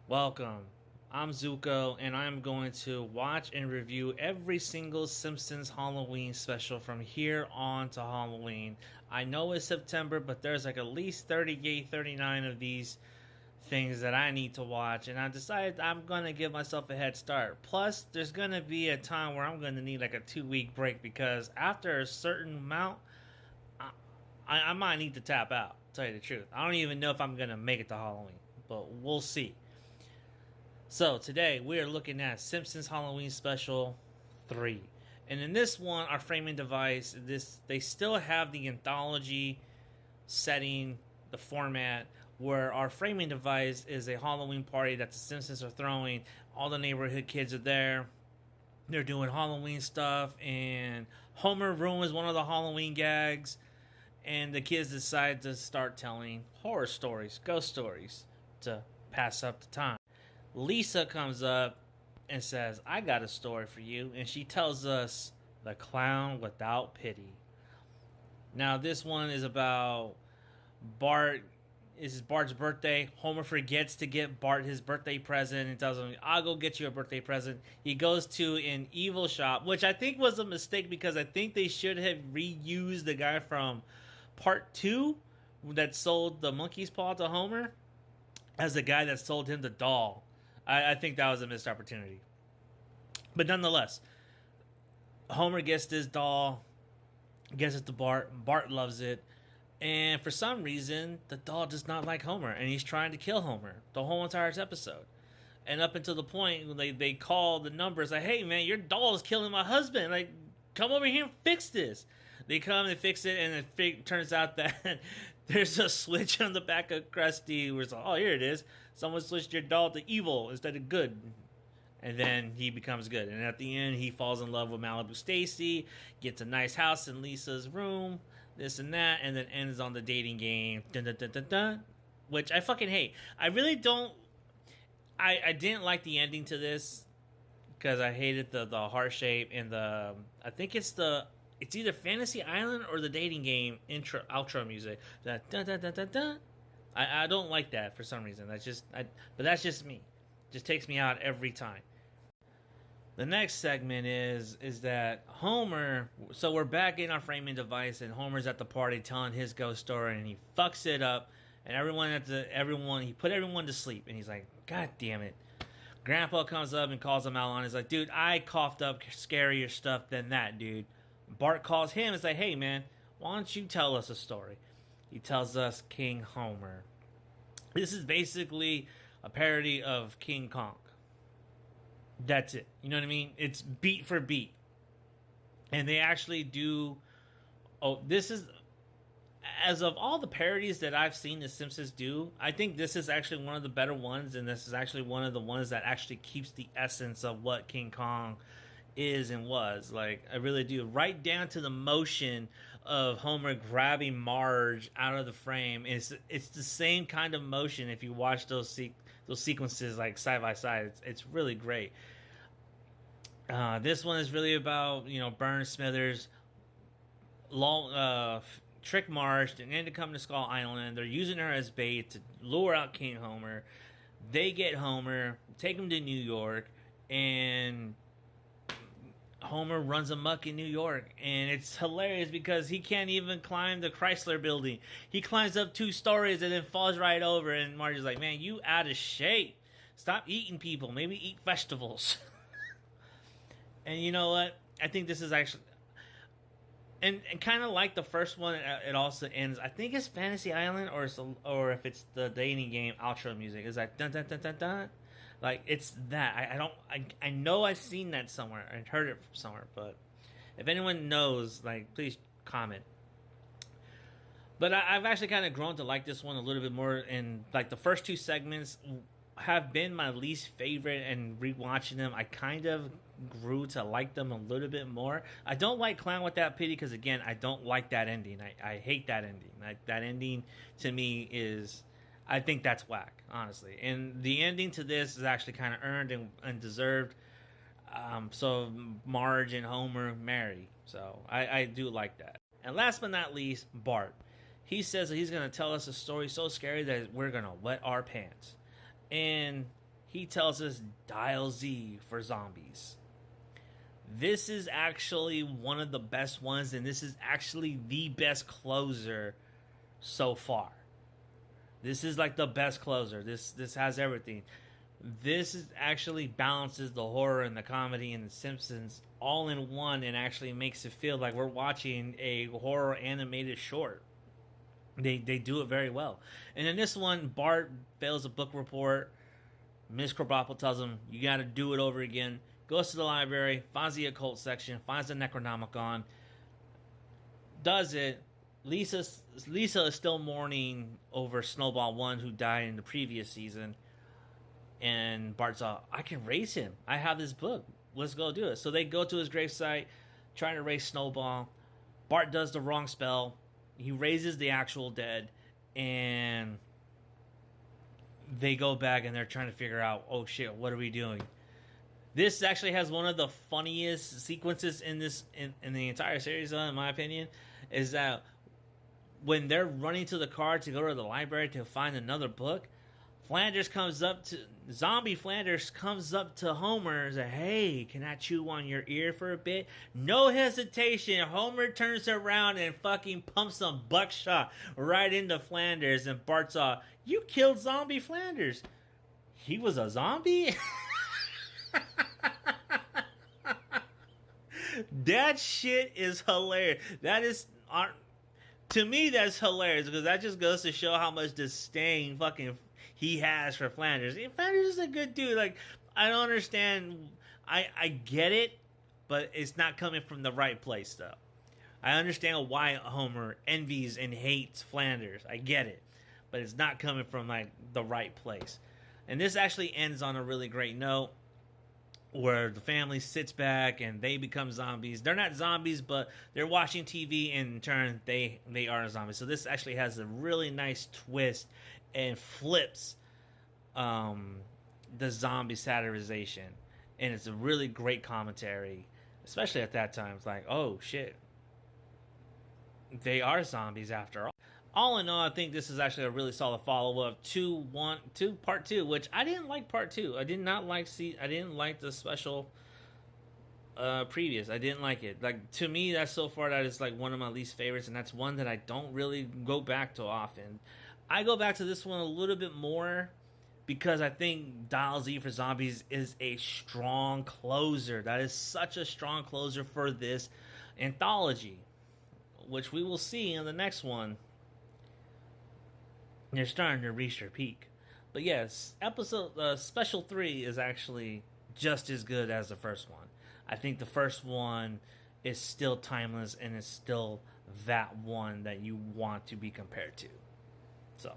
Welcome. I'm Zuko, and I'm going to watch and review every single Simpsons Halloween special from here on to Halloween. I know it's September, but there's like at least 38, 39 of these things that I need to watch, and I decided I'm going to give myself a head start. Plus, there's going to be a time where I'm going to need like a 2 week break because after a certain amount, I might need to tap out, to tell you the truth. I don't even know if I'm going to make it to Halloween, but we'll see. So today we are looking at Simpsons Halloween Special 3. And in this one, our framing device, they still have the anthology setting, the format, where our framing device is a Halloween party that the Simpsons are throwing. All the neighborhood kids are there. They're doing Halloween stuff, and Homer ruins one of the Halloween gags, and the kids decide to start telling horror stories, ghost stories, to pass up the time. Lisa comes up and says, I got a story for you. And she tells us The Clown Without Pity. Now, this one is about Bart. It's Bart's birthday. Homer forgets to get Bart his birthday present and tells him, I'll go get you a birthday present. He goes to an evil shop, which I think was a mistake because I think they should have reused the guy from part 2 that sold the monkey's paw to Homer as the guy that sold him the doll. I think that was a missed opportunity. But nonetheless, Homer gets this doll, gets it to Bart. Bart loves it. And for some reason, the doll does not like Homer. And he's trying to kill Homer the whole entire episode. And up until the point when they call the numbers, like, hey, man, your doll is killing my husband. Like, come over here and fix this. They come and fix it, and it turns out that there's a switch on the back of Krusty where it's like, oh, here it is. Someone switched your doll to evil instead of good. And then he becomes good. And at the end, he falls in love with Malibu Stacy, gets a nice house in Lisa's room, this and that, and then ends on the dating game. Dun, dun, dun, dun, dun, which I fucking hate. I really don't. I didn't like the ending to this because I hated the heart shape and the. I think it's either Fantasy Island or the dating game intro outro music. Dun, dun, dun, dun, dun, dun. I don't like that for some reason. But that's just me. It just takes me out every time. The next segment is that Homer. So we're back in our framing device, and Homer's at the party telling his ghost story, and he fucks it up, and he put everyone to sleep, and he's like, God damn it. Grandpa comes up and calls him out on it. He's like, dude, I coughed up scarier stuff than that, dude. Bart calls him and says, hey man, why don't you tell us a story? He tells us King Homer. This is basically a parody of King Kong. That's it. You know what I mean? It's beat for beat. And they actually do. Oh, this is. As of all the parodies that I've seen the Simpsons do, I think this is actually one of the better ones. And this is actually one of the ones that actually keeps the essence of what King Kong is and was. Like, I really do. Right down to the motion of Homer grabbing Marge out of the frame. It's the same kind of motion if you watch those sequences like side by side. It's really great. This one is really about Burn Smithers, trick Marge and then to come to Skull Island. They're using her as bait to lure out King Homer. They get Homer, take him to New York, and Homer runs amok in New York, and it's hilarious because he can't even climb the Chrysler building. He climbs up 2 stories and then falls right over, and Marge is like, man, you out of shape. Stop eating people. Maybe eat vegetables. And you know what? I think this is actually... And kind of like the first one, it also ends... I think it's Fantasy Island, or if it's the dating game outro music. It's like, dun dun dun dun dun. Like, it's that. I know I've seen that somewhere and heard it from somewhere, but if anyone knows, like, please comment. But I've actually kind of grown to like this one a little bit more, and like the first 2 segments have been my least favorite, and rewatching them, I kind of grew to like them a little bit more. I don't like Clown Without Pity because, again, I don't like that ending. I hate that ending. Like, that ending to me is... I think that's whack, honestly. And the ending to this is actually kind of earned and deserved. So Marge and Homer marry. So I do like that. And last but not least, Bart. He says that he's going to tell us a story so scary that we're going to wet our pants. And he tells us dial Z for zombies. This is actually one of the best ones, and this is actually the best closer so far. This is like the best closer. This has everything. This is actually balances the horror and the comedy and the Simpsons all in one, and actually makes it feel like we're watching a horror animated short. They do it very well. And in this one, Bart fails a book report. Miss Krabappel tells him, you got to do it over again. Goes to the library, finds the occult section, finds the Necronomicon, does it. Lisa is still mourning over Snowball 1, who died in the previous season. And Bart's all, I can raise him. I have this book. Let's go do it. So they go to his gravesite, trying to raise Snowball. Bart does the wrong spell. He raises the actual dead. And they go back and they're trying to figure out, oh shit, what are we doing? This actually has one of the funniest sequences in the entire series, in my opinion, is that when they're running to the car to go to the library to find another book, Zombie Flanders comes up to Homer and says, hey, can I chew on your ear for a bit? No hesitation. Homer turns around and fucking pumps some buckshot right into Flanders, and Bart's all, you killed Zombie Flanders. He was a zombie? That shit is hilarious. That is, to me, that's hilarious, because that just goes to show how much disdain fucking he has for Flanders. Flanders is a good dude. Like, I don't understand. I get it, but it's not coming from the right place, though. I understand why Homer envies and hates Flanders. I get it, but it's not coming from like the right place. And this actually ends on a really great note, where the family sits back and they become zombies. They're not zombies, but they're watching TV, and in turn they are zombies. So this actually has a really nice twist and flips the zombie satirization, and it's a really great commentary, especially at that time. It's like, oh shit, they are zombies after all. All in all, I think this is actually a really solid follow-up to part 2, which I didn't like part 2. I did not like I didn't like the special previous. I didn't like it. Like, to me, that's so far that is like one of my least favorites, and that's one that I don't really go back to often. I go back to this one a little bit more because I think Dial Z for Zombies is a strong closer. That is such a strong closer for this anthology, which we will see in the next one. They're starting to reach their peak. But yes, special 3 is actually just as good as the first one. I think the first one is still timeless and is still that one that you want to be compared to. So